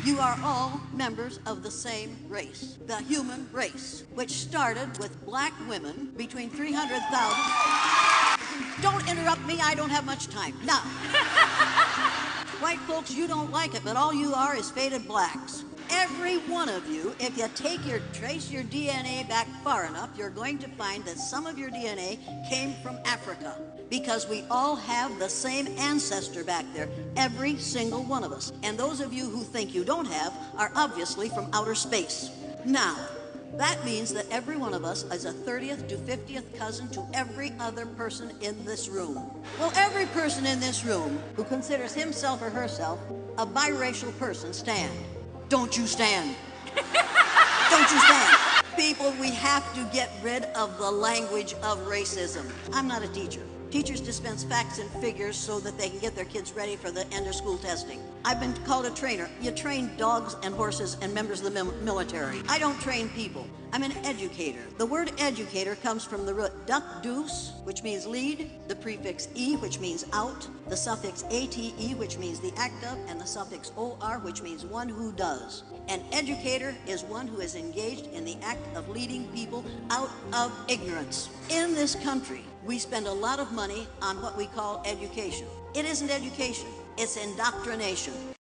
You are all members of the same race, the human race, which started with black women between 300,000. Don't interrupt me, I don't have much time. Now, white folks, you don't like it, but all you are is faded blacks. Every one of you, if you trace your DNA back far enough, you're going to find that some of your DNA came from Africa, because we all have the same ancestor back there, every single one of us. And those of you who think you don't have are obviously from outer space. Now, that means that every one of us is a 30th to 50th cousin to every other person in this room. Well, every person in this room who considers himself or herself a biracial person, stand. Don't you stand. Don't you stand. People, we have to get rid of the language of racism. I'm not a teacher. Teachers dispense facts and figures so that they can get their kids ready for the end of school testing. I've been called a trainer. You train dogs and horses and members of the military. I don't train people. I'm an educator. The word educator comes from the root duck deuce, which means lead, the prefix e, which means out, the suffix ate, which means the act of, and the suffix or, which means one who does. An educator is one who is engaged in the act of leading people out of ignorance. In this country, we spend a lot of money on what we call education. It isn't education, it's indoctrination.